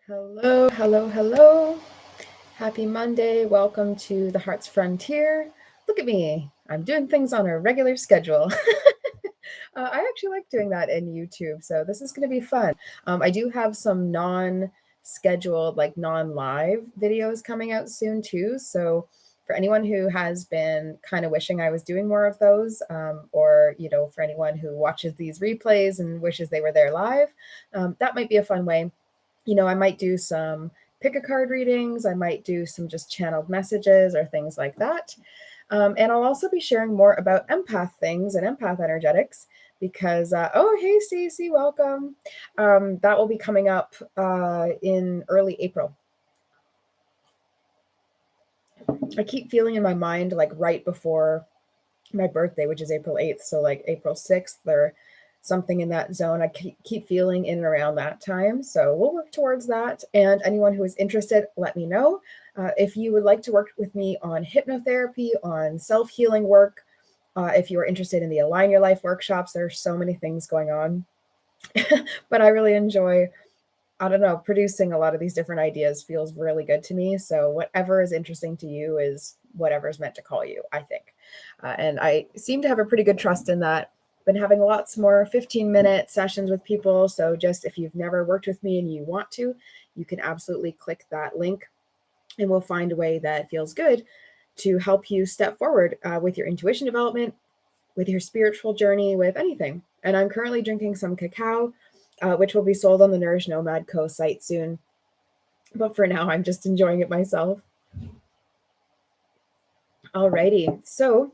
Hello, hello, hello. Happy Monday. Welcome to the Heart's Frontier. Look at me. I'm doing things on a regular schedule. I actually like doing that in YouTube, so this is going to be fun. I do have some non-scheduled, like non-live videos coming out soon too. So for anyone who has been kind of wishing I was doing more of those, or for anyone who watches these replays and wishes they were there live, that might be a fun way. I might do some pick a card readings. I might do some just channeled messages or things like that. And I'll also be sharing more about empath things and empath energetics because, oh, hey, Stacey, welcome. That will be coming up in early April. I keep feeling in my mind like right before my birthday, which is April 8th. So like April 6th or something in that zone. I keep feeling in and around that time. So we'll work towards that. And anyone who is interested, let me know. If you would like to work with me on hypnotherapy, on self-healing work, if you are interested in the Align Your Life workshops, there are so many things going on. But I really enjoy, I don't know, producing a lot of these different ideas feels really good to me. So whatever is interesting to you is whatever is meant to call you, I think. And I seem to have a pretty good trust in that. Been having lots more 15-minute sessions with people. So just if you've never worked with me and you want to, you can absolutely click that link and we'll find a way that feels good to help you step forward with your intuition development, with your spiritual journey, with anything. And I'm currently drinking some cacao, which will be sold on the Nourish Nomad Co. site soon. But for now, I'm just enjoying it myself. Alrighty, so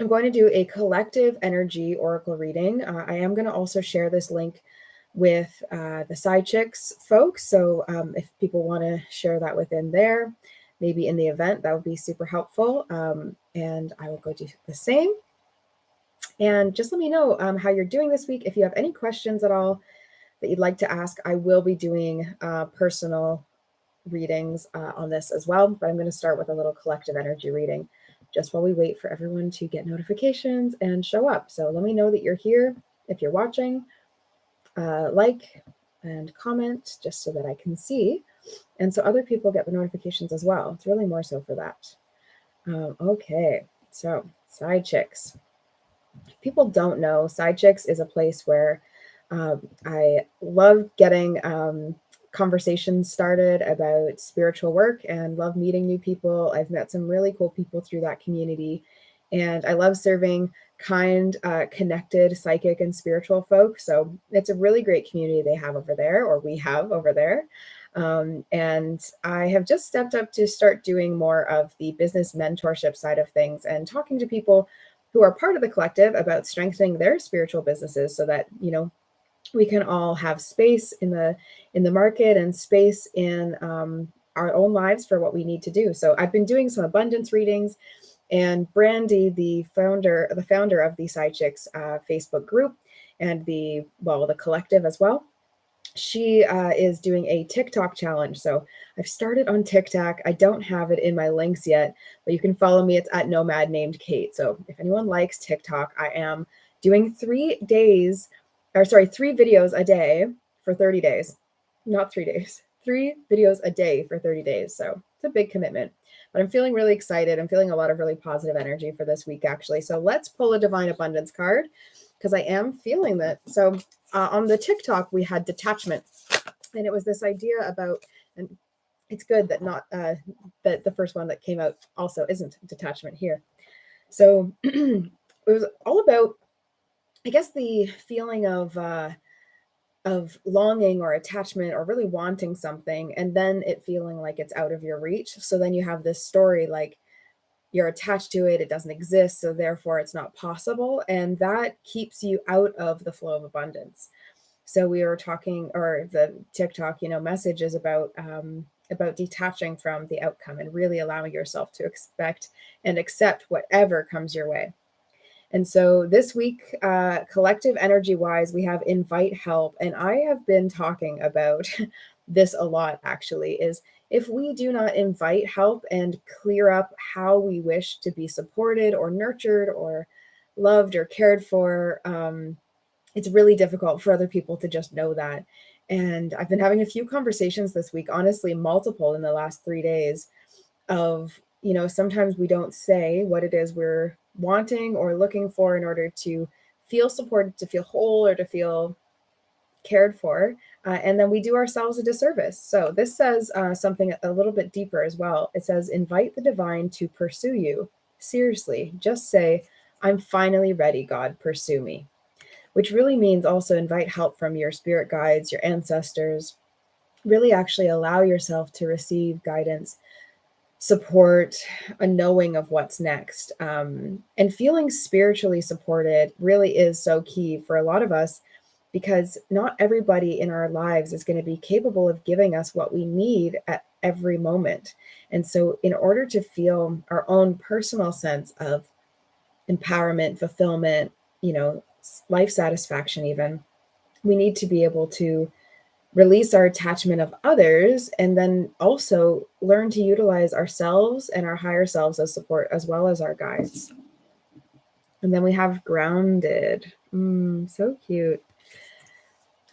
I'm going to do a collective energy oracle reading. I am going to also share this link with the Psychick folks. So if people want to share that within there, maybe in the event, that would be super helpful. And I will go do the same. And just let me know how you're doing this week. If you have any questions at all that you'd like to ask, I will be doing personal readings on this as well. But I'm going to start with a little collective energy reading just while we wait for everyone to get notifications and show up. So let me know that you're here if you're watching. Like and comment just so that I can see. And so other people get the notifications as well. It's really more so for that. Okay, so Psychick. If people don't know, Psychick is a place where I love getting conversations started about spiritual work and love meeting new people. I've met some really cool people through that community. And I love serving kind, connected, psychic, and spiritual folk. So it's a really great community they have over there, or we have over there. And I have just stepped up to start doing more of the business mentorship side of things and talking to people who are part of the collective about strengthening their spiritual businesses so that, we can all have space in the market and space in our own lives for what we need to do. So I've been doing some abundance readings, and Brandy, the founder of the Psychick Facebook group and the collective as well, she is doing a TikTok challenge. So I've started on TikTok. I don't have it in my links yet, but you can follow me. It's at Nomad Named Kate. So if anyone likes TikTok, I am doing 3 videos a day for 30 days. Not 3 days, 3 videos a day for 30 days. So it's a big commitment, but I'm feeling really excited. I'm feeling a lot of really positive energy for this week, actually. So let's pull a Divine Abundance card because I am feeling that. So on the TikTok, we had detachment, and it was this idea about, and it's good that not that the first one that came out also isn't detachment here. So it was all about, I guess, the feeling of longing or attachment or really wanting something, and then it feeling like it's out of your reach. So then you have this story like you're attached to it, it doesn't exist, so therefore it's not possible, and that keeps you out of the flow of abundance. So we were talking, or the TikTok, message is about detaching from the outcome and really allowing yourself to expect and accept whatever comes your way. And so this week, collective energy wise, we have invite help. And I have been talking about this a lot, actually, is if we do not invite help and clear up how we wish to be supported or nurtured or loved or cared for, it's really difficult for other people to just know that. And I've been having a few conversations this week, honestly, multiple in the last 3 days, of, sometimes we don't say what it is we're wanting or looking for in order to feel supported, to feel whole, or to feel cared for. And then we do ourselves a disservice. So this says something a little bit deeper as well. It says, invite the divine to pursue you. Seriously, just say, I'm finally ready, God, pursue me. Which really means also invite help from your spirit guides, your ancestors. Really actually allow yourself to receive guidance, support, a knowing of what's next. And feeling spiritually supported really is so key for a lot of us, because not everybody in our lives is going to be capable of giving us what we need at every moment. And so in order to feel our own personal sense of empowerment, fulfillment, life satisfaction even, we need to be able to release our attachment of others, and then also learn to utilize ourselves and our higher selves as support, as well as our guides. And then we have grounded. So cute.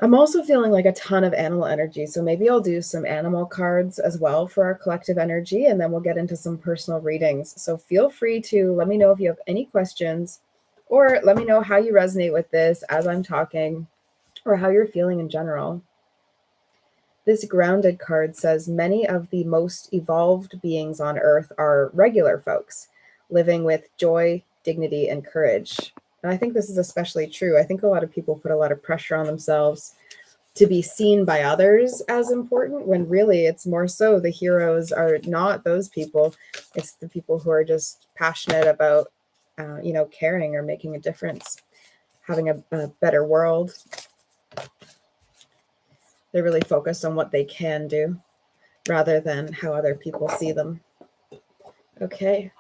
I'm also feeling like a ton of animal energy. So maybe I'll do some animal cards as well for our collective energy, and then we'll get into some personal readings. So feel free to let me know if you have any questions, or let me know how you resonate with this as I'm talking, or how you're feeling in general. This grounded card says, many of the most evolved beings on earth are regular folks, living with joy, dignity, and courage. And I think this is especially true. I think a lot of people put a lot of pressure on themselves to be seen by others as important, when really it's more so the heroes are not those people. It's the people who are just passionate about, caring or making a difference, having a better world. They're really focused on what they can do rather than how other people see them. Okay.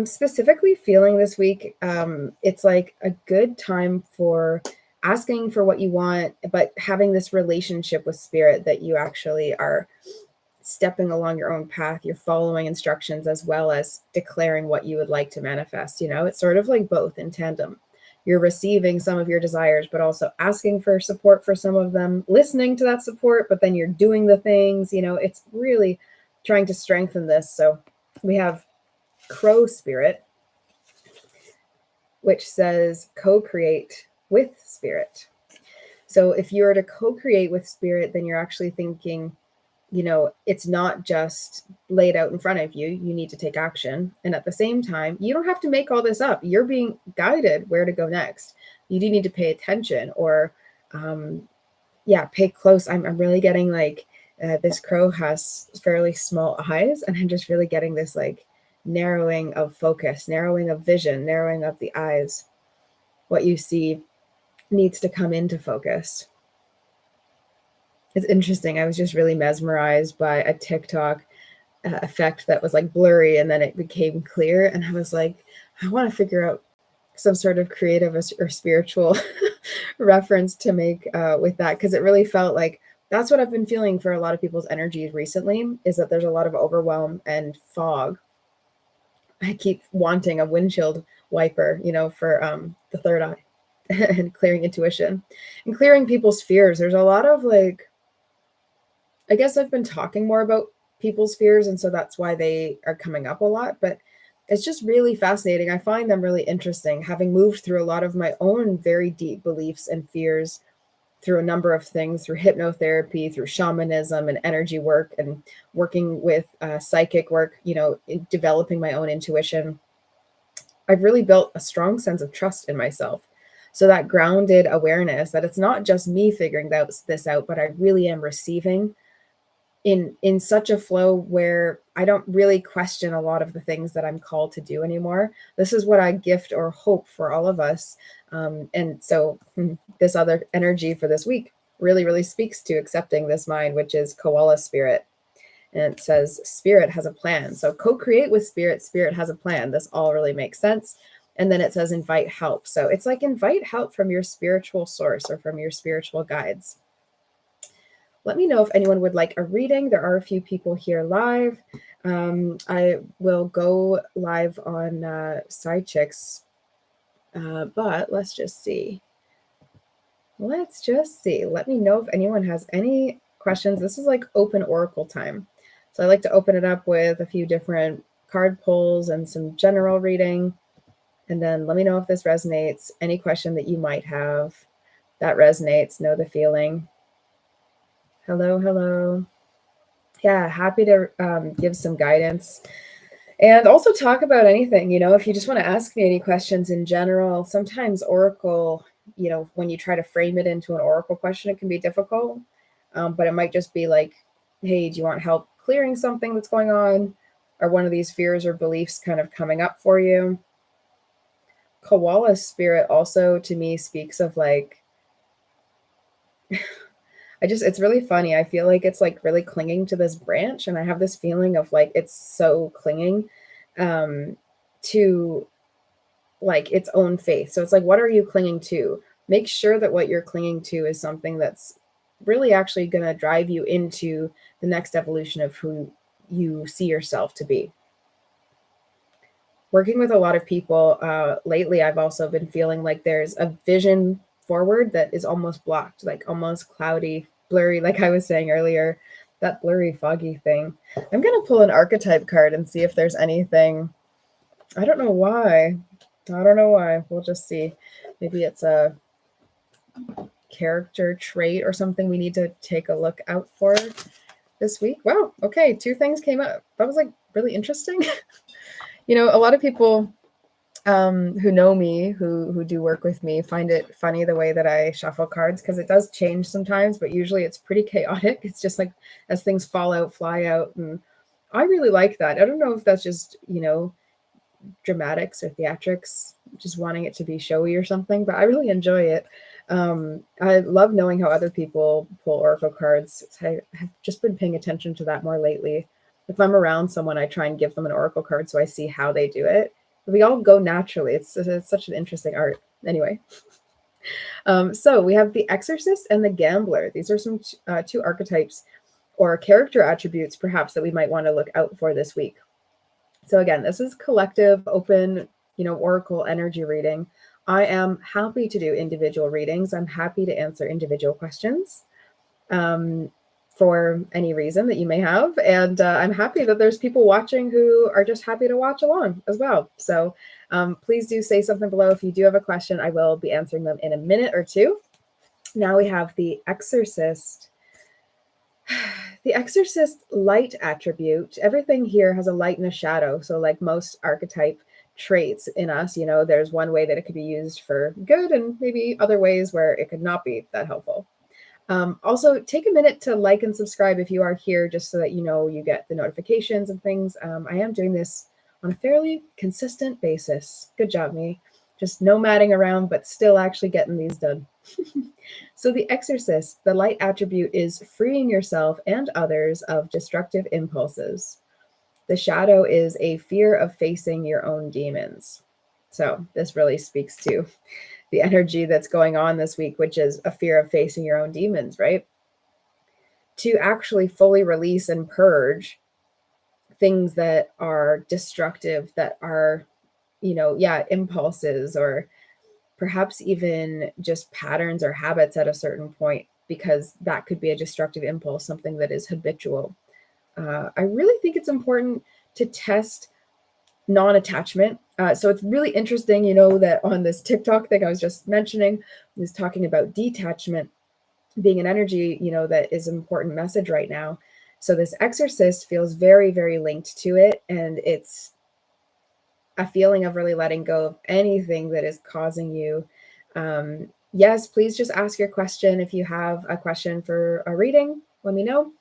Specifically feeling this week, it's like a good time for asking for what you want, but having this relationship with spirit that you actually are stepping along your own path. You're following instructions as well as declaring what you would like to manifest. It's sort of like both in tandem. You're receiving some of your desires, but also asking for support for some of them, listening to that support, but then you're doing the things. It's really trying to strengthen this. So we have Crow Spirit, which says co-create with spirit. So if you were to co-create with spirit, then you're actually thinking, it's not just laid out in front of you. You need to take action. And at the same time, you don't have to make all this up. You're being guided where to go next. You do need to pay attention, or, pay close. I'm really getting like, this crow has fairly small eyes, and I'm just really getting this like narrowing of focus, narrowing of vision, narrowing of the eyes. What you see needs to come into focus. It's interesting. I was just really mesmerized by a TikTok effect that was like blurry, and then it became clear. And I was like, I want to figure out some sort of creative or spiritual reference to make with that, because it really felt like that's what I've been feeling for a lot of people's energies recently, is that there's a lot of overwhelm and fog. I keep wanting a windshield wiper, for the third eye and clearing intuition and clearing people's fears. There's a lot of like, I guess I've been talking more about people's fears, and so that's why they are coming up a lot, but it's just really fascinating. I find them really interesting, having moved through a lot of my own very deep beliefs and fears through a number of things, through hypnotherapy, through shamanism and energy work, and working with psychic work, developing my own intuition. I've really built a strong sense of trust in myself. So that grounded awareness that it's not just me figuring this out, but I really am receiving in such a flow where I don't really question a lot of the things that I'm called to do anymore. This is what I gift or hope for all of us. And so this other energy for this week really, really speaks to accepting this mind, which is koala spirit. And it says spirit has a plan. So co-create with spirit. Spirit has a plan. This all really makes sense. And then it says invite help. So it's like invite help from your spiritual source or from your spiritual guides. Let me know if anyone would like a reading. There are a few people here live. I will go live on Psychick's But let's just see. Let me know if anyone has any questions. This is like open oracle time. So I like to open it up with a few different card pulls and some general reading. And then let me know if this resonates. Any question that you might have that resonates, know the feeling. Hello, hello. Yeah, happy to give some guidance and also talk about anything. If you just want to ask me any questions in general. Sometimes oracle, when you try to frame it into an oracle question, it can be difficult. But it might just be like, hey, do you want help clearing something that's going on? Or one of these fears or beliefs kind of coming up for you? Koala spirit also to me speaks of like, it's really funny. I feel like it's like really clinging to this branch, and I have this feeling of like it's so clinging to like its own faith. So it's like, what are you clinging to? Make sure that what you're clinging to is something that's really actually going to drive you into the next evolution of who you see yourself to be. Working with a lot of people lately, I've also been feeling like there's a vision forward that is almost blocked, like almost cloudy, blurry, like I was saying earlier, that blurry, foggy thing. I'm going to pull an archetype card and see if there's anything. I don't know why. We'll just see. Maybe it's a character trait or something we need to take a look out for this week. Wow. Okay. 2 things came up. That was like really interesting. A lot of people who know me, who do work with me, find it funny the way that I shuffle cards, because it does change sometimes, but usually it's pretty chaotic. It's just like as things fall out, fly out. And I really like that. I don't know if that's just, dramatics or theatrics, just wanting it to be showy or something, but I really enjoy it. I love knowing how other people pull oracle cards. I have just been paying attention to that more lately. If I'm around someone, I try and give them an oracle card so I see how they do it. We all go naturally. It's such an interesting art. Anyway, so we have the Exorcist and the Gambler. These are some 2 archetypes or character attributes, perhaps, that we might want to look out for this week. So again, this is collective, open, oracle energy reading. I am happy to do individual readings. I'm happy to answer individual questions for any reason that you may have. And I'm happy that there's people watching who are just happy to watch along as well. So please do say something below if you do have a question. I will be answering them in a minute or 2. Now we have the Exorcist. The Exorcist light attribute. Everything here has a light and a shadow. So like most archetype traits in us, there's one way that it could be used for good and maybe other ways where it could not be that helpful. Also, take a minute to like and subscribe if you are here, just so that you get the notifications and things. I am doing this on a fairly consistent basis. Good job, me. Just nomading around, but still actually getting these done. So the Exorcist, the light attribute, is freeing yourself and others of destructive impulses. The shadow is a fear of facing your own demons. So this really speaks to the energy that's going on this week, which is a fear of facing your own demons, right? To actually fully release and purge things that are destructive, that are, impulses, or perhaps even just patterns or habits at a certain point, because that could be a destructive impulse, something that is habitual. I really think it's important to test non-attachment. So it's really interesting, that on this TikTok thing I was just mentioning, is talking about detachment being an energy, that is an important message right now. So this Exorcist feels very, very linked to it. And it's a feeling of really letting go of anything that is causing you. Yes, please just ask your question. If you have a question for a reading, let me know.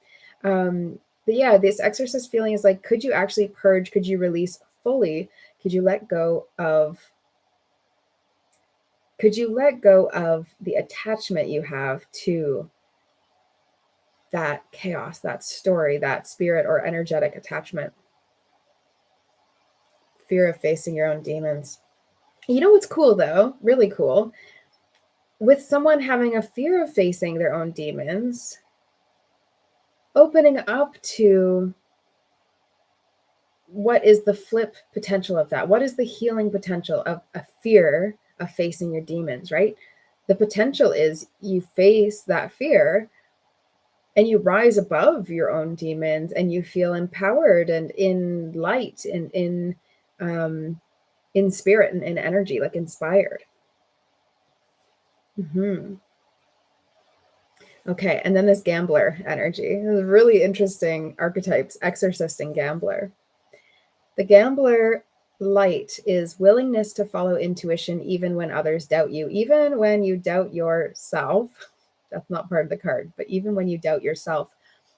But yeah, this Exorcist feeling is like, could you actually purge? Could you release fully? Could you let go of the attachment you have to that chaos, that story, that spirit or energetic attachment? Fear of facing your own demons. You know what's cool though? Really cool. With someone having a fear of facing their own demons, opening up to what is the flip potential of that? What is the healing potential of a fear facing your demons, right? The potential is you face that fear and you rise above your own demons and you feel empowered and in light and in spirit and in energy, like inspired. Okay, and then this gambler energy. Really interesting archetypes, exorcist and gambler. The gambler light is willingness to follow intuition even when others doubt you, even when you doubt yourself. That's not part of the card, but even when you doubt yourself,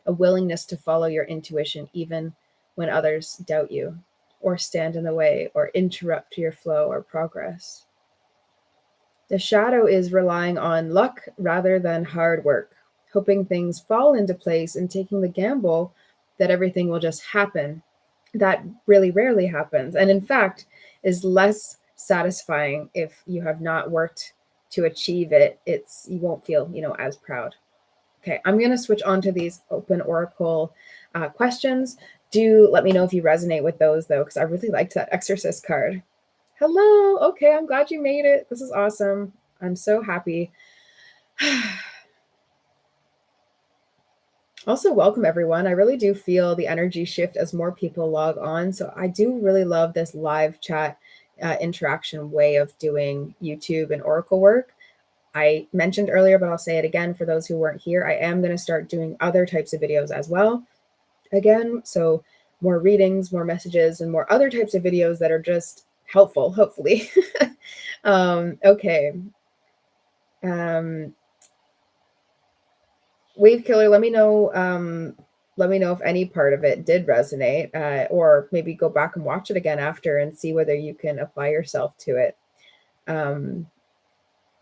a willingness to follow your intuition even when others doubt you or stand in the way or interrupt your flow or progress. The shadow is relying on luck rather than hard work, hoping things fall into place and taking the gamble that everything will just happen. That really rarely happens. And in fact, is less satisfying if you have not worked to achieve it. You won't feel, as proud. Okay, I'm going to switch on to these open oracle questions. Do let me know if you resonate with those, though, because I really liked that exorcist card. Hello. Okay, I'm glad you made it. This is awesome. I'm so happy. Also, welcome everyone. I really do feel the energy shift as more people log on. So I do really love this live chat interaction way of doing YouTube and oracle work. I mentioned earlier, but I'll say it again for those who weren't here. I am going to start doing other types of videos as well. Again, so more readings, more messages, and more other types of videos that are just helpful, hopefully. Okay. Wave Killer, let me know if any part of it did resonate, or maybe go back and watch it again after and see whether you can apply yourself to it.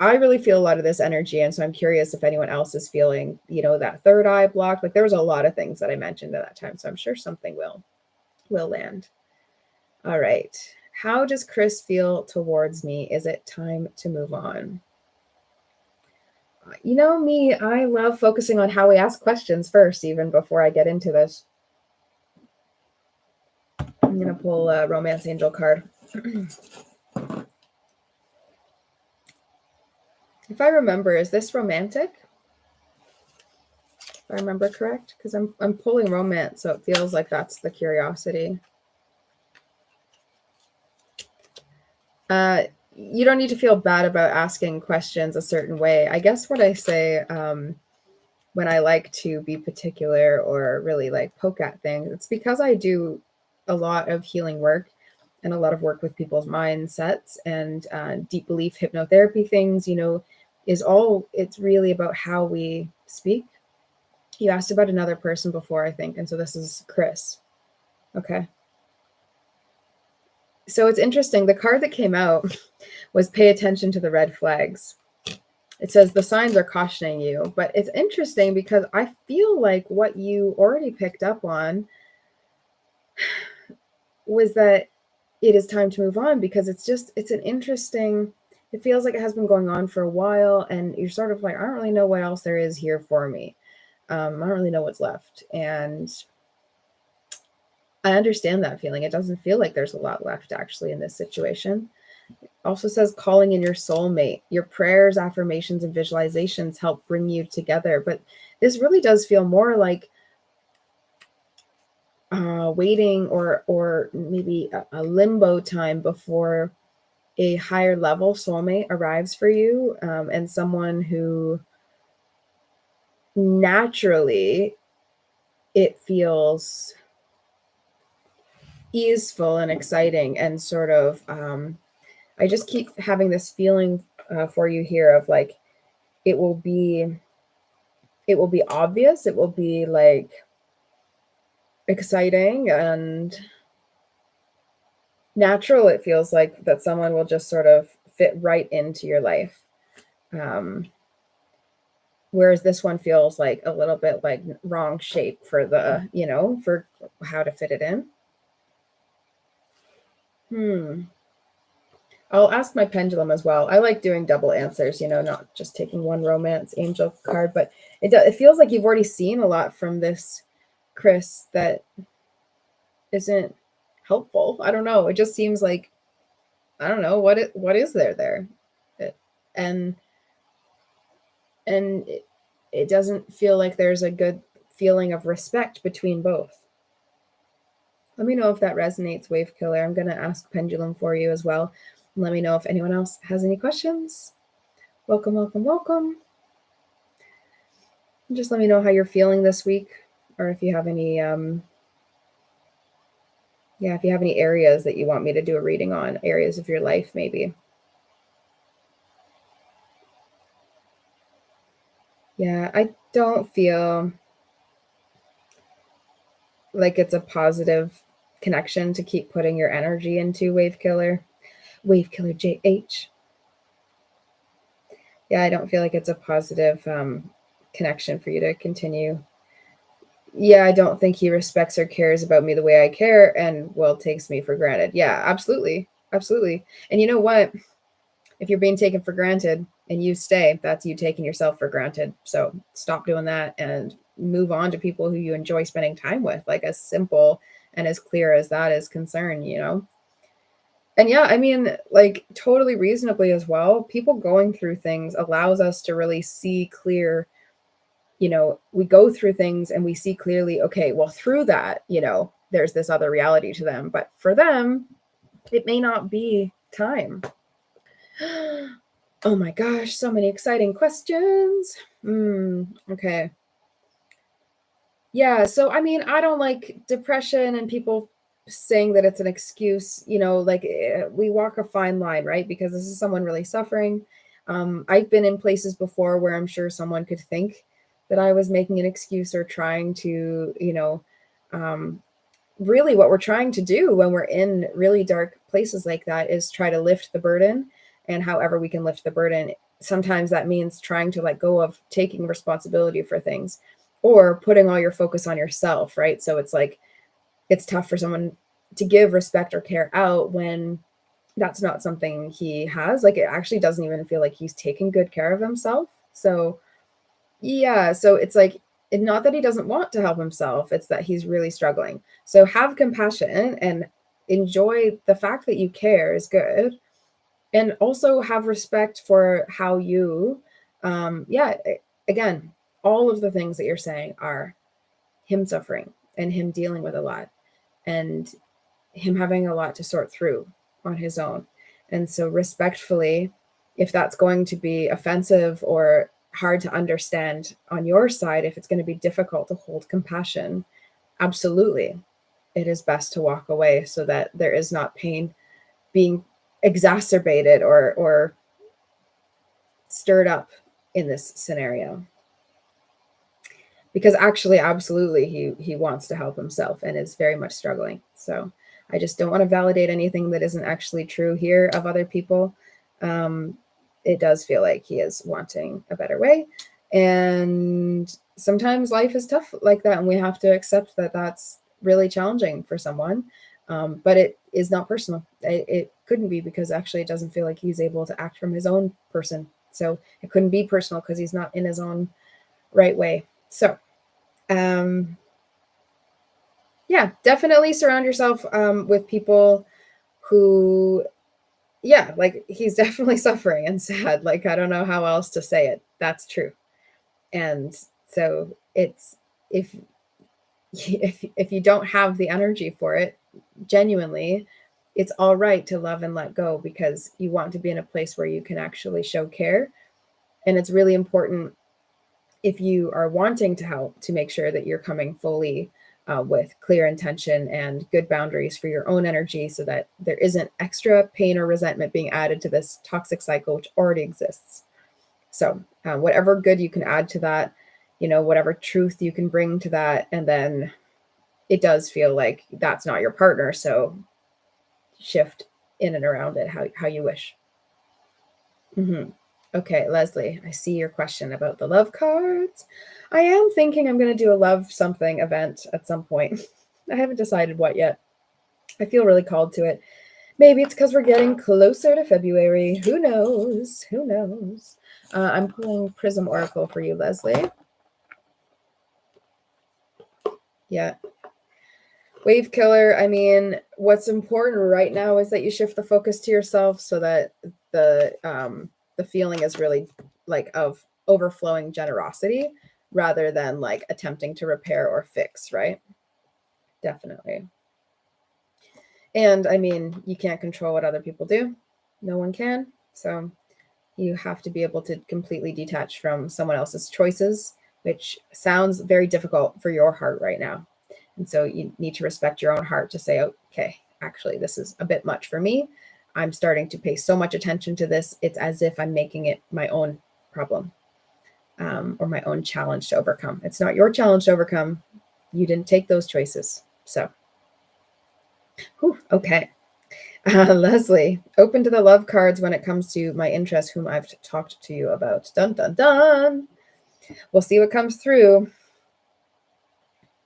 I really feel a lot of this energy, and so I'm curious if anyone else is feeling, that third eye blocked. Like there was a lot of things that I mentioned at that time, so I'm sure something will land. All right. How does Chris feel towards me? Is it time to move on? You know me, I love focusing on how we ask questions first, even before I get into this. I'm going to pull a Romance Angel card. If I remember, is this romantic? If I remember correct, because I'm pulling romance, so it feels like that's the curiosity. You don't need to feel bad about asking questions a certain way. I guess what I say when I like to be particular or really like poke at things, it's because I do a lot of healing work and a lot of work with people's mindsets and deep belief hypnotherapy things, it's really about how we speak. You asked about another person before, I think. And so this is Chris. Okay. So it's interesting. The card that came out was pay attention to the red flags. It says the signs are cautioning you, but it's interesting because I feel like what you already picked up on was that it is time to move on, because it feels like it has been going on for a while and you're sort of like, I don't really know what else there is here for me. I don't really know what's left. And I understand that feeling. It doesn't feel like there's a lot left actually in this situation. Also says calling in your soulmate. Your prayers, affirmations, and visualizations help bring you together. But this really does feel more like waiting or maybe a limbo time before a higher level soulmate arrives for you, and someone who naturally it feels easeful and exciting and sort of I just keep having this feeling for you here of like it will be obvious, it will be like exciting and natural. It feels like that someone will just sort of fit right into your life. Whereas this one feels like a little bit like wrong shape for the, for how to fit it in. I'll ask my pendulum as well. I like doing double answers, not just taking one romance angel card, but it feels like you've already seen a lot from this, Chris, that isn't helpful. I don't know. It just seems like, I don't know, what is there? and it doesn't feel like there's a good feeling of respect between both. Let me know if that resonates, Wave Killer. I'm going to ask Pendulum for you as well. And let me know if anyone else has any questions. Welcome, welcome, welcome. And just let me know how you're feeling this week, or if you have any, if you have any areas that you want me to do a reading on, areas of your life maybe. Yeah, I don't feel like it's a positive connection to keep putting your energy into, Wave Killer. Wave Killer JH. Yeah, I don't feel like it's a positive connection for you to continue. Yeah, I don't think he respects or cares about me the way I care, and takes me for granted. Yeah, absolutely. Absolutely. And you know what? If you're being taken for granted and you stay, that's you taking yourself for granted. So stop doing that and move on to people who you enjoy spending time with, like as simple and as clear as that is concerned, you know? And yeah, I mean, like totally reasonably as well, people going through things allows us to really see clear, you know, we go through things and we see clearly, okay, well, through that, you know, there's this other reality to them. But for them, it may not be time. Oh my gosh, so many exciting questions. Okay. Yeah, so I mean, I don't like depression and people saying that it's an excuse, you know, like we walk a fine line, right? Because this is someone really suffering. I've been in places before where I'm sure someone could think that I was making an excuse or trying to, you know, really what we're trying to do when we're in really dark places like that is try to lift the burden. And however we can lift the burden, sometimes that means trying to let go of taking responsibility for things or putting all your focus on yourself, right? So it's like it's tough for someone to give respect or care out when that's not something he has. Like it actually doesn't even feel like he's taking good care of himself. So yeah, so it's like not that he doesn't want to help himself, it's that he's really struggling. So have compassion and enjoy the fact that you care is good. And also have respect for how you, again, all of the things that you're saying are him suffering and him dealing with a lot and him having a lot to sort through on his own. And so respectfully, if that's going to be offensive or hard to understand on your side, if it's going to be difficult to hold compassion, absolutely, it is best to walk away so that there is not pain being exacerbated or stirred up in this scenario. Because actually, absolutely, he wants to help himself and is very much struggling. So I just don't want to validate anything that isn't actually true here of other people. It does feel like he is wanting a better way. And sometimes life is tough like that, and we have to accept that that's really challenging for someone. But it is not personal. It couldn't be, because actually it doesn't feel like he's able to act from his own person. So it couldn't be personal because he's not in his own right way. So yeah, definitely surround yourself with people who, yeah, like he's definitely suffering and sad. Like, I don't know how else to say it. That's true. And so it's, if you don't have the energy for it, genuinely, it's all right to love and let go, because you want to be in a place where you can actually show care. And it's really important, if you are wanting to help, to make sure that you're coming fully with clear intention and good boundaries for your own energy, so that there isn't extra pain or resentment being added to this toxic cycle, which already exists. So whatever good you can add to that, you know, whatever truth you can bring to that. And then it does feel like that's not your partner. So shift in and around it how you wish. Okay, Leslie, I see your question about the love cards. I am thinking I'm going to do a love something event at some point. I haven't decided what yet. I feel really called to it. Maybe it's because we're getting closer to February. Who knows? Who knows? I'm pulling Prism Oracle for you, Leslie. Yeah. Wave Killer, I mean, what's important right now is that you shift the focus to yourself, so that the the feeling is really like of overflowing generosity rather than like attempting to repair or fix, right? Definitely. And I mean, you can't control what other people do. No one can. So you have to be able to completely detach from someone else's choices, which sounds very difficult for your heart right now. And so you need to respect your own heart to say, okay, actually, this is a bit much for me. I'm starting to pay so much attention to this. It's as if I'm making it my own problem, or my own challenge to overcome. It's not your challenge to overcome. You didn't take those choices. So, okay. Leslie, open to the love cards when it comes to my interest, whom I've talked to you about. Dun, dun, dun. We'll see what comes through.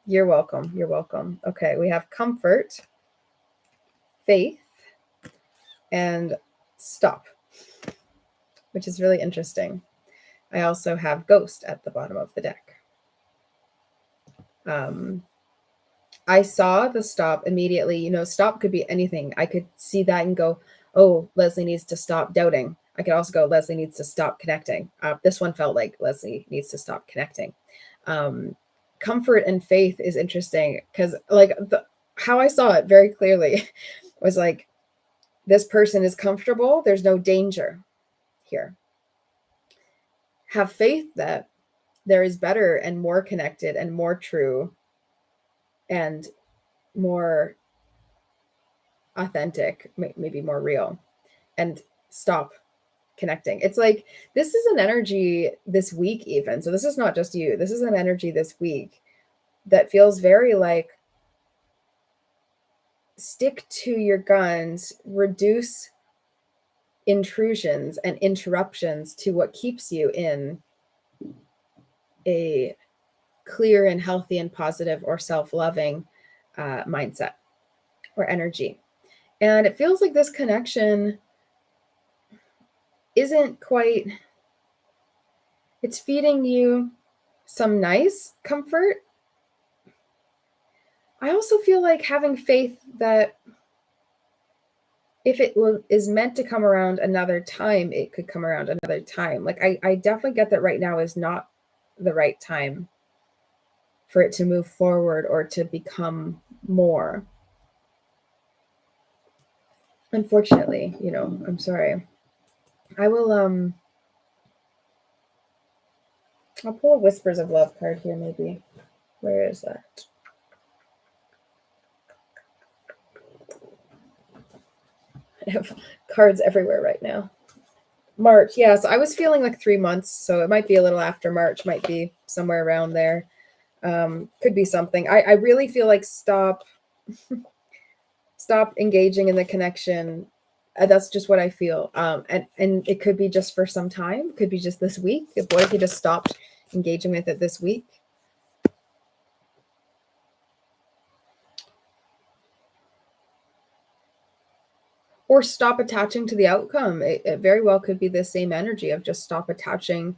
You're welcome. You're welcome. Okay, we have comfort, faith, and stop, which is really interesting. I also have ghost at the bottom of the deck. I saw the stop immediately. You know, stop could be anything. I could see that and go, oh, Leslie needs to stop doubting. I could also go, Leslie needs to stop connecting. This one felt like Leslie needs to stop connecting. Comfort and faith is interesting because like how I saw it very clearly was like, this person is comfortable. There's no danger here. Have faith that there is better and more connected and more true and more authentic, maybe more real, and stop connecting. It's like, this is an energy this week even. So this is not just you. This is an energy this week that feels very like, stick to your guns, reduce intrusions and interruptions to what keeps you in a clear and healthy and positive or self-loving mindset or energy. And it feels like this connection isn't quite, it's feeding you some nice comfort. I also feel like having faith that if it is meant to come around another time, it could come around another time. Like I definitely get that right now is not the right time for it to move forward or to become more. Unfortunately, you know, I'm sorry. I will I'll pull a Whispers of Love card here maybe. Where is that? I have cards everywhere right now. March, yes. I was feeling like 3 months, so it might be a little after March, might be somewhere around there. Could be something. I really feel like stop engaging in the connection. That's just what I feel. And it could be just for some time. It could be just this week. What if you just stopped engaging with it this week? Or stop attaching to the outcome. It very well could be the same energy of just stop attaching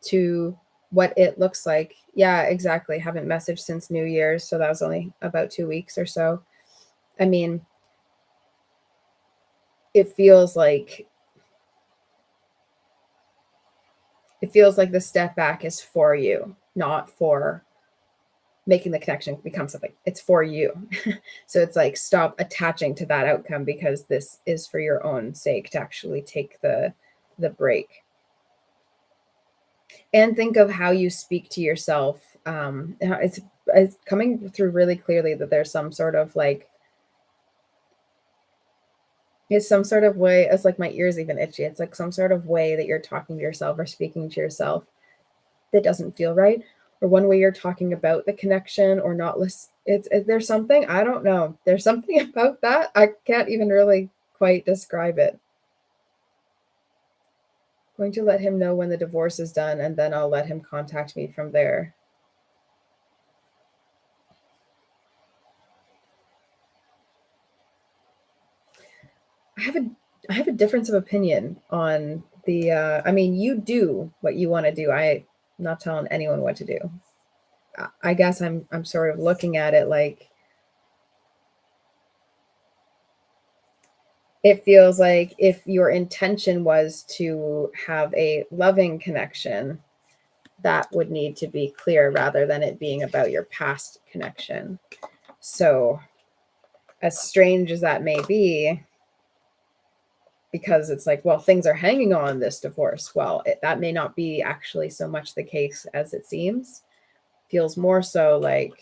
to what it looks like. Yeah, exactly. Haven't messaged since New Year's, so that was only about 2 weeks or so. I mean, it feels like the step back is for you, not for making the connection become something. It's for you. So it's like, stop attaching to that outcome because this is for your own sake to actually take the break. And think of how you speak to yourself. It's coming through really clearly that there's some sort of like, it's some sort of way, it's like my ears even itchy. It's like some sort of way that you're talking to yourself or speaking to yourself that doesn't feel right, or one way you're talking about the connection or not listen. There's something, I don't know. There's something about that. I can't even really quite describe it. I'm going to let him know when the divorce is done, and then I'll let him contact me from there. I have a difference of opinion on the I mean, you do what you want to do. I'm not telling anyone what to do. I guess I'm sort of looking at it like, it feels like if your intention was to have a loving connection, that would need to be clear rather than it being about your past connection. So, as strange as that may be, because it's like, well, things are hanging on this divorce. Well, that may not be actually so much the case as it seems. Feels more so like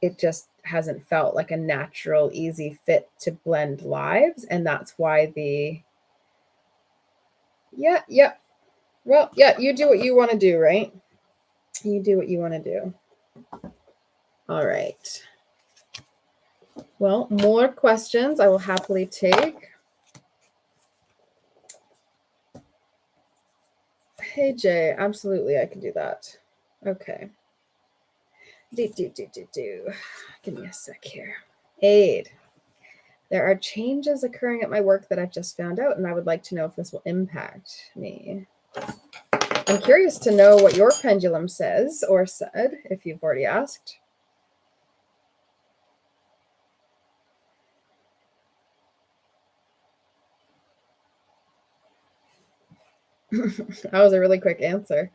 it just hasn't felt like a natural, easy fit to blend lives. And that's why well, yeah, you do what you want to do, right? You do what you want to do. All right. Well, more questions I will happily take. Hey, Jay, absolutely, I can do that. Okay. Give me a sec here. Aid. There are changes occurring at my work that I've just found out, and I would like to know if this will impact me. I'm curious to know what your pendulum says or said, if you've already asked. That was a really quick answer.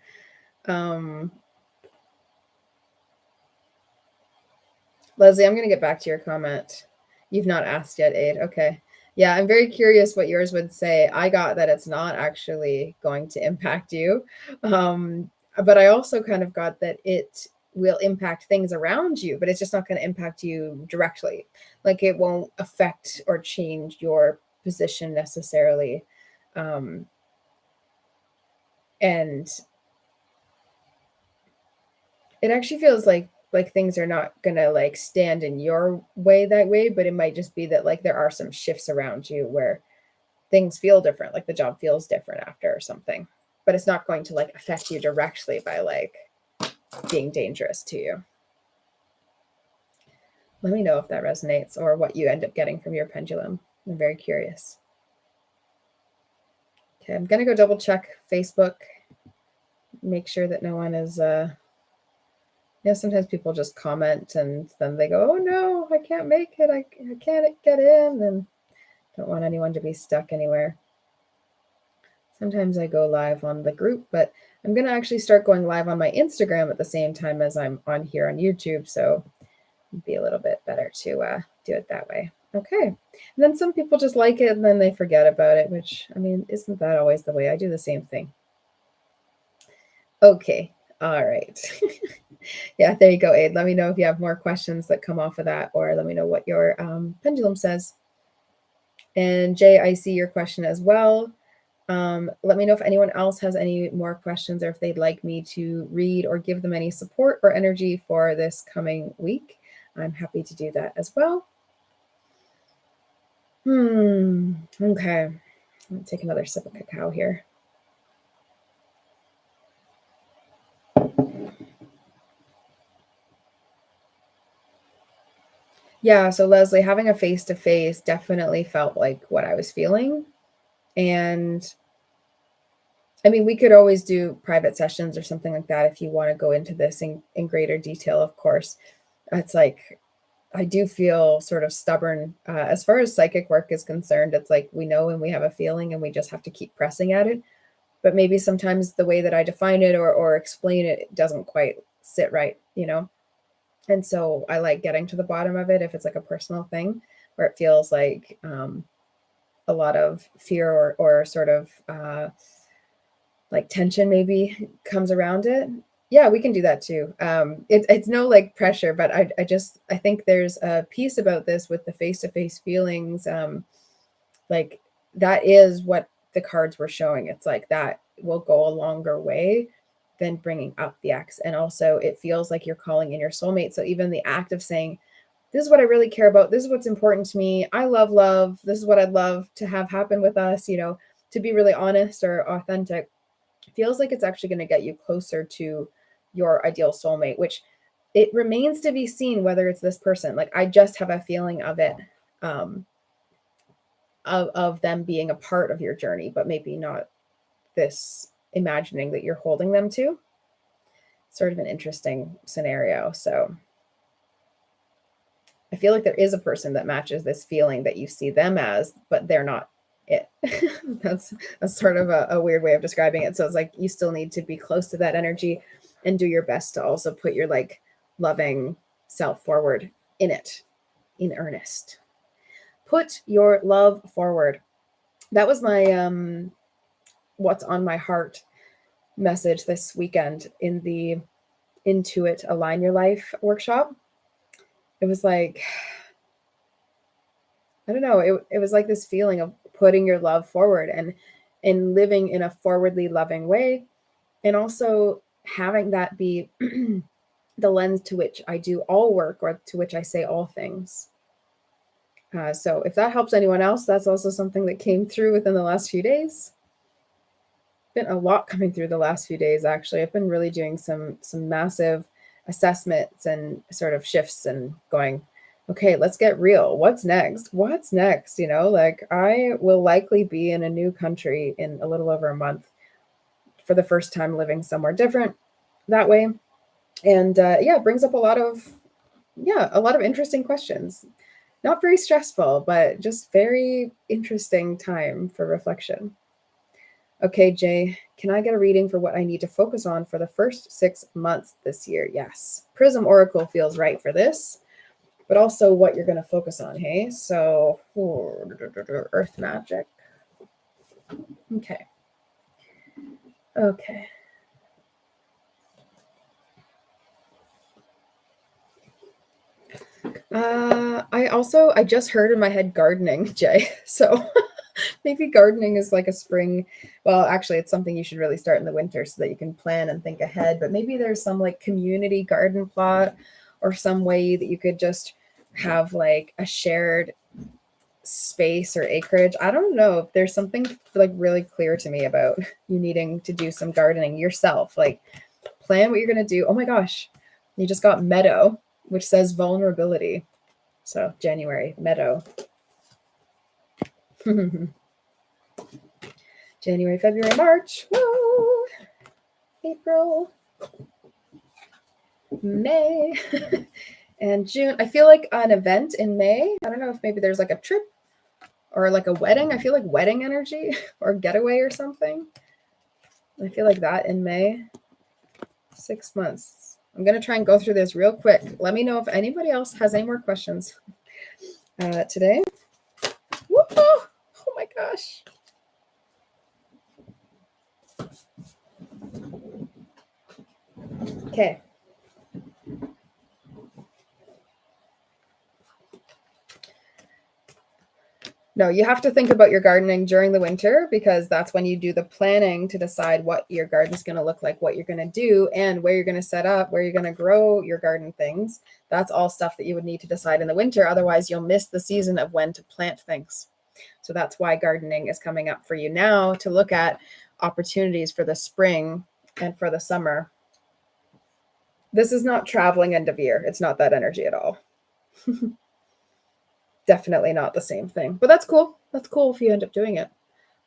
Leslie, I'm going to get back to your comment. You've not asked yet, Aid. Okay. Yeah, I'm very curious what yours would say. I got that it's not actually going to impact you. But I also kind of got that it will impact things around you, but it's just not going to impact you directly. Like it won't affect or change your position necessarily. And it actually feels like things are not gonna like stand in your way that way, but it might just be that like there are some shifts around you where things feel different, like the job feels different after or something, but it's not going to like affect you directly by like being dangerous to you. Let me know if that resonates or what you end up getting from your pendulum. I'm very curious. Okay, I'm gonna go double check Facebook, make sure that no one is sometimes people just comment and then they go, oh no, I can't make it, I can't get in, and don't want anyone to be stuck anywhere. Sometimes I go live on the group, but I'm going to actually start going live on my Instagram at the same time as I'm on here on YouTube, so it'd be a little bit better to do it that way. Okay. And then some people just like it and then they forget about it, which, I mean, isn't that always the way? I do the same thing. Okay. All right. Yeah, there you go, Aid. Let me know if you have more questions that come off of that, or let me know what your pendulum says. And Jay, I see your question as well. Let me know if anyone else has any more questions or if they'd like me to read or give them any support or energy for this coming week. I'm happy to do that as well. Okay. I'm going to take another sip of cacao here. Yeah, so Leslie, having a face-to-face definitely felt like what I was feeling. And I mean, we could always do private sessions or something like that if you want to go into this in greater detail, of course. It's like, I do feel sort of stubborn. As far as psychic work is concerned, it's like we know and we have a feeling and we just have to keep pressing at it. But maybe sometimes the way that I define it or explain it doesn't quite sit right, you know? And so I like getting to the bottom of it if it's like a personal thing where it feels like a lot of fear or sort of like tension maybe comes around it. Yeah, we can do that too. It's no like pressure, but I think there's a piece about this with the face-to-face feelings. Like that is what the cards were showing. It's like that will go a longer way than bringing up the ex. And also it feels like you're calling in your soulmate. So even the act of saying, this is what I really care about. This is what's important to me. I love love. This is what I'd love to have happen with us, you know, to be really honest or authentic feels like it's actually going to get you closer to your ideal soulmate, which it remains to be seen whether it's this person. Like I just have a feeling of it, of them being a part of your journey, but maybe not this imagining that you're holding them to. Sort of an interesting scenario. So I feel like there is a person that matches this feeling that you see them as, but they're not it. That's sort of a weird way of describing it. So it's like you still need to be close to that energy and do your best to also put your like loving self forward in it, in earnest. Put your love forward. That was my what's on my heart message this weekend in the Intuit Align Your Life workshop. It was like, I don't know, it was like this feeling of putting your love forward and living in a forwardly loving way, and also having that be the lens to which I do all work, or to which I say all things. So if that helps anyone else, that's also something that came through within the last few days. Been a lot coming through the last few days, actually. I've been really doing some massive assessments and sort of shifts and going, okay, let's get real. What's next? What's next? You know, like I will likely be in a new country in a little over a month for the first time, living somewhere different that way. And yeah, it brings up a lot of interesting questions. Not very stressful, but just very interesting time for reflection. Okay, Jay, can I get a reading for what I need to focus on for the first 6 months this year? Yes. Prism Oracle feels right for this, but also what you're going to focus on, hey? So, Earth Magic. Okay. Okay. I just heard in my head gardening, Jay. So maybe gardening is like a spring. Well, actually, it's something you should really start in the winter so that you can plan and think ahead. But maybe there's some like community garden plot or some way that you could just have like a shared space or acreage. I don't know. If there's something like really clear to me about you needing to do some gardening yourself. Like plan what you're going to do. Oh my gosh. You just got meadow, which says vulnerability. So January, meadow. January, February, March. Whoa. April, May, and June. I feel like an event in May. I don't know if maybe there's like a trip or like a wedding. I feel like wedding energy or getaway or something. I feel like that in May. 6 months. I'm going to try and go through this real quick. Let me know if anybody else has any more questions today. Woo! Oh my gosh. Okay. No, you have to think about your gardening during the winter, because that's when you do the planning to decide what your garden's going to look like, what you're going to do, and where you're going to set up, where you're going to grow your garden things. That's all stuff that you would need to decide in the winter. Otherwise, you'll miss the season of when to plant things. So that's why gardening is coming up for you now, to look at opportunities for the spring and for the summer. This is not traveling end of year. It's not that energy at all. Definitely not the same thing, but that's cool. That's cool if you end up doing it,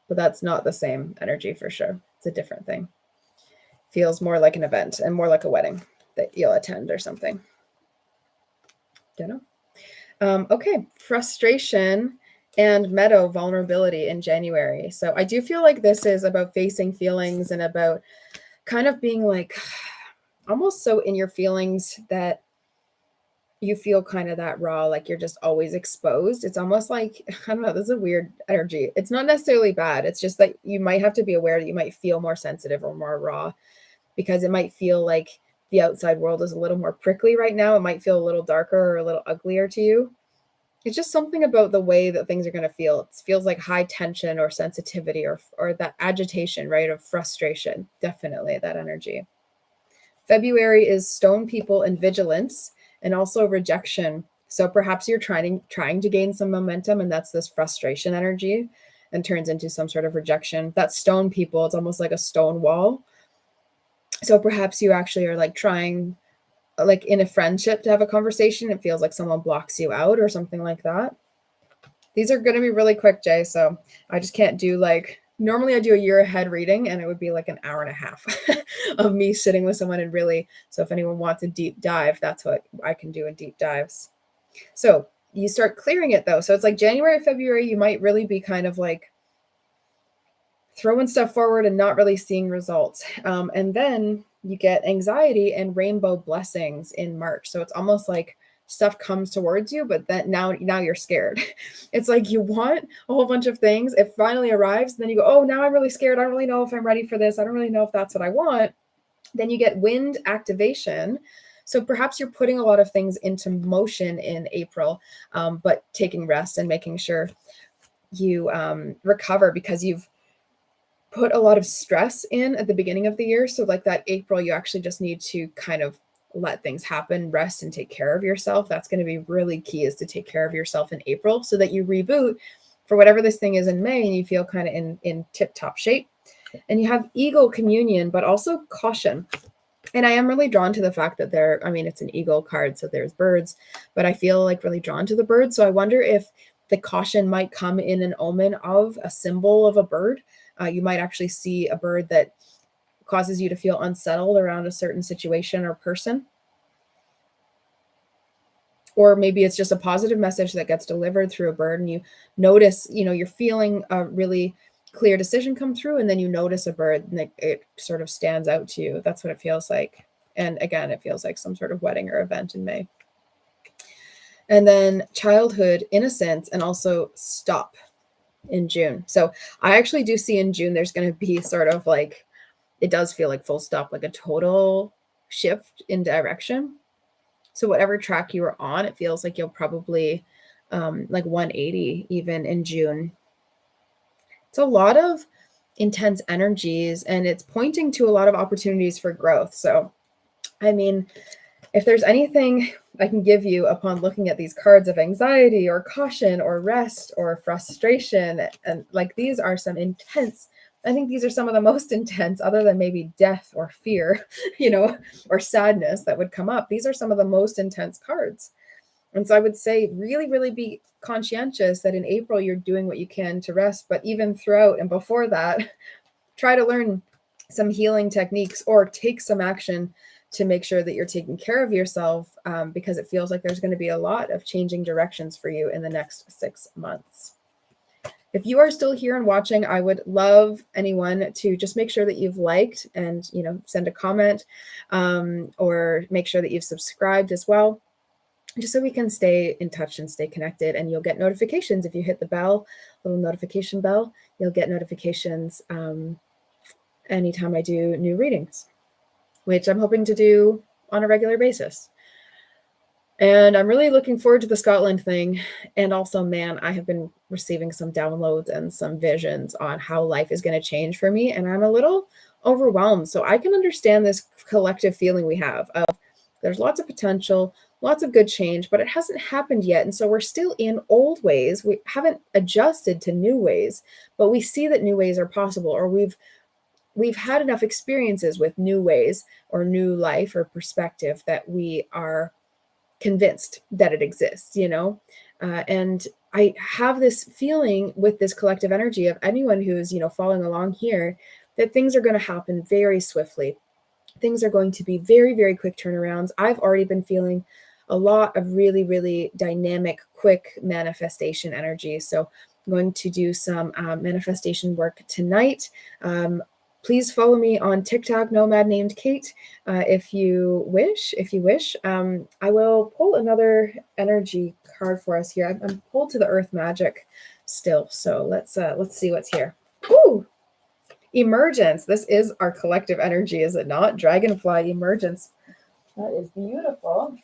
but that's not the same energy for sure. It's a different thing. Feels more like an event and more like a wedding that you'll attend or something. Don't know. Okay. Frustration and meadow, vulnerability in January. So I do feel like this is about facing feelings and about kind of being like almost so in your feelings that you feel kind of that raw, like you're just always exposed. It's almost like, I don't know, this is a weird energy. It's not necessarily bad. It's just that you might have to be aware that you might feel more sensitive or more raw, because it might feel like the outside world is a little more prickly right now. It might feel a little darker or a little uglier to you. It's just something about the way that things are going to feel. It feels like high tension or sensitivity or that agitation, right? Of frustration. Definitely that energy. February is stone people and vigilance, and also rejection. So perhaps you're trying to gain some momentum, and that's this frustration energy and turns into some sort of rejection. That stone people, it's almost like a stone wall. So perhaps you actually are like trying, like in a friendship, to have a conversation. It feels like someone blocks you out or something like that. These are going to be really quick, Jay. So I just can't do like, normally I do a year ahead reading and it would be like an hour and a half of me sitting with someone and really, so if anyone wants a deep dive, that's what I can do in deep dives. So you start clearing it though. So it's like January, February, you might really be kind of like throwing stuff forward and not really seeing results. And then you get anxiety and rainbow blessings in March. So it's almost like stuff comes towards you, but then now you're scared. It's like you want a whole bunch of things. It finally arrives. Then you go, oh, now I'm really scared. I don't really know if I'm ready for this. I don't really know if that's what I want. Then you get wind activation. So perhaps you're putting a lot of things into motion in April, but taking rest and making sure you recover because you've put a lot of stress in at the beginning of the year. So like that April, you actually just need to kind of let things happen, rest, and take care of yourself. That's going to be really key, is to take care of yourself in April so that you reboot for whatever this thing is in May and you feel kind of in tip-top shape. And you have eagle communion, but also caution. And I am really drawn to the fact that it's an eagle card, so there's birds, but I feel like really drawn to the birds. So I wonder if the caution might come in an omen of a symbol of a bird. You might actually see a bird that causes you to feel unsettled around a certain situation or person. Or maybe it's just a positive message that gets delivered through a bird, and you notice, you're feeling a really clear decision come through, and then you notice a bird and it sort of stands out to you. That's what it feels like. And again, it feels like some sort of wedding or event in May. And then childhood, innocence, and also stop in June. So I actually do see in June there's going to be sort of like, it does feel like full stop, like a total shift in direction. So whatever track you were on, it feels like you'll probably like 180 even in June. It's a lot of intense energies, and it's pointing to a lot of opportunities for growth. So, I mean, if there's anything I can give you upon looking at these cards of anxiety or caution or rest or frustration, and like these are some intense, I think these are some of the most intense, other than maybe death or fear, or sadness that would come up. These are some of the most intense cards. And so I would say really, really be conscientious that in April you're doing what you can to rest, but even throughout and before that, try to learn some healing techniques or take some action to make sure that you're taking care of yourself, because it feels like there's going to be a lot of changing directions for you in the next 6 months. If you are still here and watching, I would love anyone to just make sure that you've liked and, send a comment, or make sure that you've subscribed as well, just so we can stay in touch and stay connected. And you'll get notifications if you hit the bell, little notification bell. You'll get notifications anytime I do new readings, which I'm hoping to do on a regular basis. And I'm really looking forward to the Scotland thing. And also, man, I have been receiving some downloads and some visions on how life is going to change for me. And I'm a little overwhelmed. So I can understand this collective feeling we have of there's lots of potential, lots of good change, but it hasn't happened yet. And so we're still in old ways. We haven't adjusted to new ways, but we see that new ways are possible, or we've had enough experiences with new ways or new life or perspective that we are convinced that it exists, and I have this feeling with this collective energy of anyone who's, following along here, that things are going to happen very swiftly. Things are going to be very, very quick turnarounds. I've already been feeling a lot of really, really dynamic, quick manifestation energy. So I'm going to do some manifestation work tonight. Please follow me on TikTok, Nomad Named Kate, if you wish. I will pull another energy card for us here. I'm pulled to the Earth Magic still, so let's see what's here. Ooh, emergence. This is our collective energy, is it not? Dragonfly emergence. That is beautiful.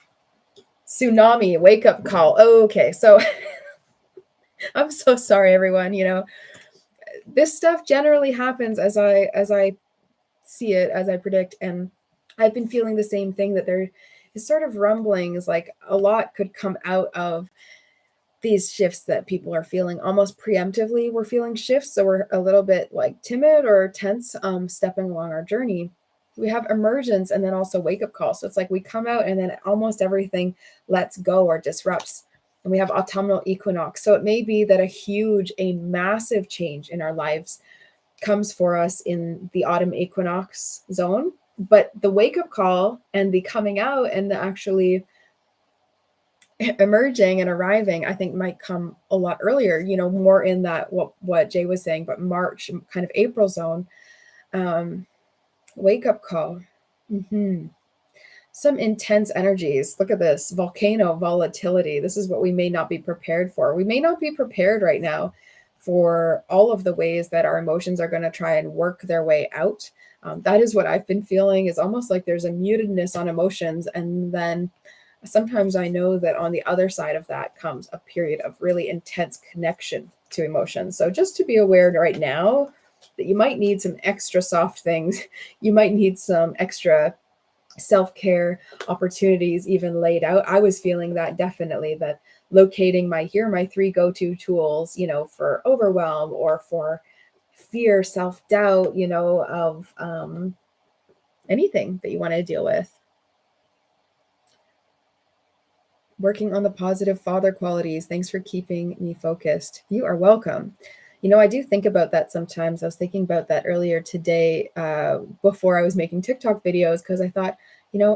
Tsunami, wake up call. Okay, so I'm so sorry, everyone. This stuff generally happens as I see it, as I predict, and I've been feeling the same thing, that there is sort of rumblings, like a lot could come out of these shifts that people are feeling. Almost preemptively we're feeling shifts, so we're a little bit like timid or tense stepping along our journey. We have emergence and then also wake up call. So it's like we come out and then almost everything lets go or disrupts. And we have autumnal equinox. So it may be that a massive change in our lives comes for us in the autumn equinox zone, but the wake up call and the coming out and the actually emerging and arriving, I think might come a lot earlier, more in that, what Jay was saying, but March, kind of April zone. Wake up call. Some intense energies. Look at this volcano volatility. This is what we may not be prepared for. We may not be prepared right now for all of the ways that our emotions are going to try and work their way out. That is what I've been feeling, is almost like there's a mutedness on emotions. And then sometimes I know that on the other side of that comes a period of really intense connection to emotions. So just to be aware right now that you might need some extra soft things. You might need some extra self-care opportunities even laid out. I was feeling that definitely, that locating here are my 3 go-to tools, for overwhelm or for fear, self-doubt, of anything that you want to deal with. Working on the positive father qualities. Thanks for keeping me focused. You are welcome. I do think about that sometimes. I was thinking about that earlier today, before I was making TikTok videos, because I thought,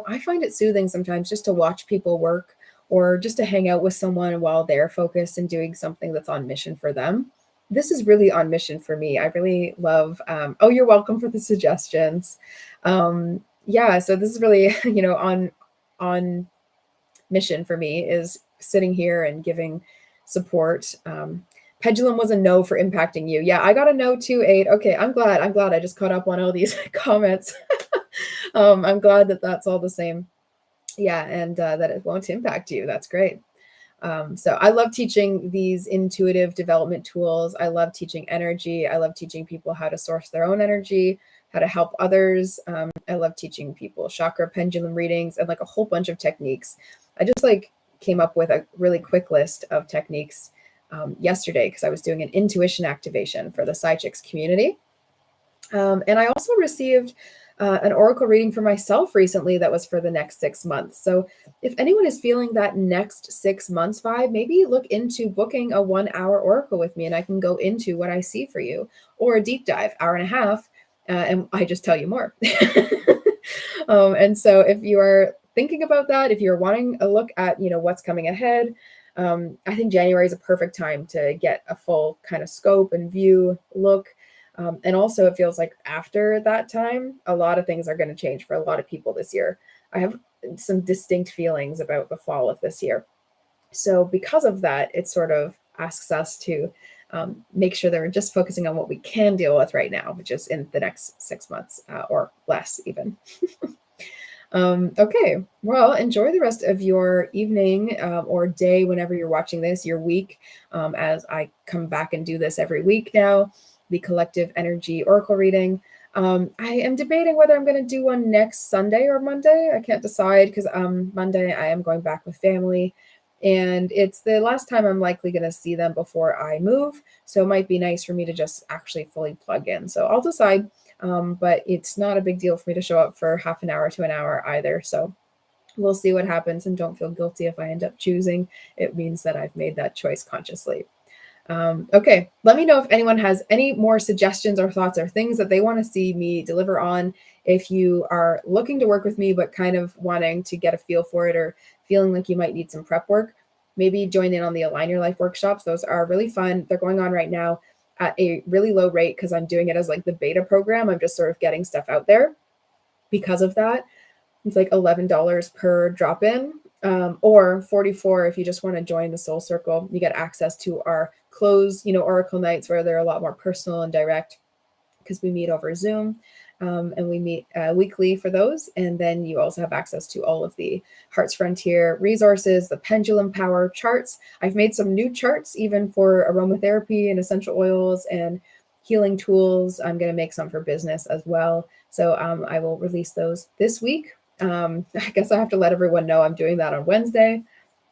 I find it soothing sometimes just to watch people work, or just to hang out with someone while they're focused and doing something that's on mission for them. This is really on mission for me. I really love, oh, you're welcome for the suggestions. Yeah, so this is really, on mission for me, is sitting here and giving support. Pendulum was a no for impacting you. Yeah, I got a no too, 8. Okay, I'm glad I just caught up on all these comments. I'm glad that that's all the same. Yeah, and that it won't impact you. That's great. So I love teaching these intuitive development tools. I love teaching energy. I love teaching people how to source their own energy, how to help others. I love teaching people chakra pendulum readings and like a whole bunch of techniques. I just came up with a really quick list of techniques yesterday, because I was doing an intuition activation for the Psychick community. And I also received an oracle reading for myself recently that was for the next 6 months. So if anyone is feeling that next 6 months vibe, maybe look into booking a 1-hour oracle with me, and I can go into what I see for you, or a deep dive, 1.5 hours, and I just tell you more. And so if you are thinking about that, if you're wanting a look at, what's coming ahead, I think January is a perfect time to get a full kind of scope and view look. And also it feels like after that time, a lot of things are going to change for a lot of people this year. I have some distinct feelings about the fall of this year. So because of that, it sort of asks us to make sure that we're just focusing on what we can deal with right now, which is in the next 6 months, or less even. Okay, well, enjoy the rest of your evening or day whenever you're watching this, your week, as I come back and do this every week now, the collective energy oracle reading. I am debating whether I'm going to do one next Sunday or Monday. I can't decide, because Monday I am going back with family, and it's the last time I'm likely going to see them before I move. So it might be nice for me to just actually fully plug in. So I'll decide. But it's not a big deal for me to show up for half an hour to an hour either. So we'll see what happens, and don't feel guilty if I end up choosing. It means that I've made that choice consciously. Okay, let me know if anyone has any more suggestions or thoughts or things that they want to see me deliver on. If you are looking to work with me, but kind of wanting to get a feel for it, or feeling like you might need some prep work, maybe join in on the Align Your Life workshops. Those are really fun. They're going on right now at a really low rate, because I'm doing it as the beta program. I'm just sort of getting stuff out there. Because of that, it's $11 per drop-in, or $44 if you just want to join the Soul Circle. You get access to our closed, oracle nights, where they're a lot more personal and direct, because we meet over Zoom. And we meet weekly for those. And then you also have access to all of the Heart's Frontier resources, the pendulum power charts. I've made some new charts even for aromatherapy and essential oils and healing tools. I'm going to make some for business as well. So I will release those this week. I guess I have to let everyone know I'm doing that on Wednesday.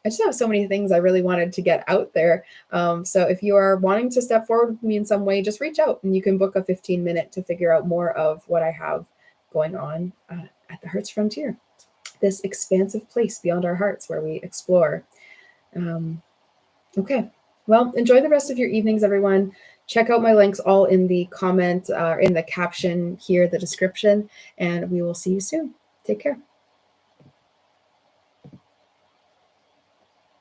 I just have so many things I really wanted to get out there. So if you are wanting to step forward with me in some way, just reach out, and you can book a 15-minute to figure out more of what I have going on at the Heart's Frontier, this expansive place beyond our hearts where we explore. Okay, well, enjoy the rest of your evenings, everyone. Check out my links all in the comment, in the caption here, the description, and we will see you soon. Take care.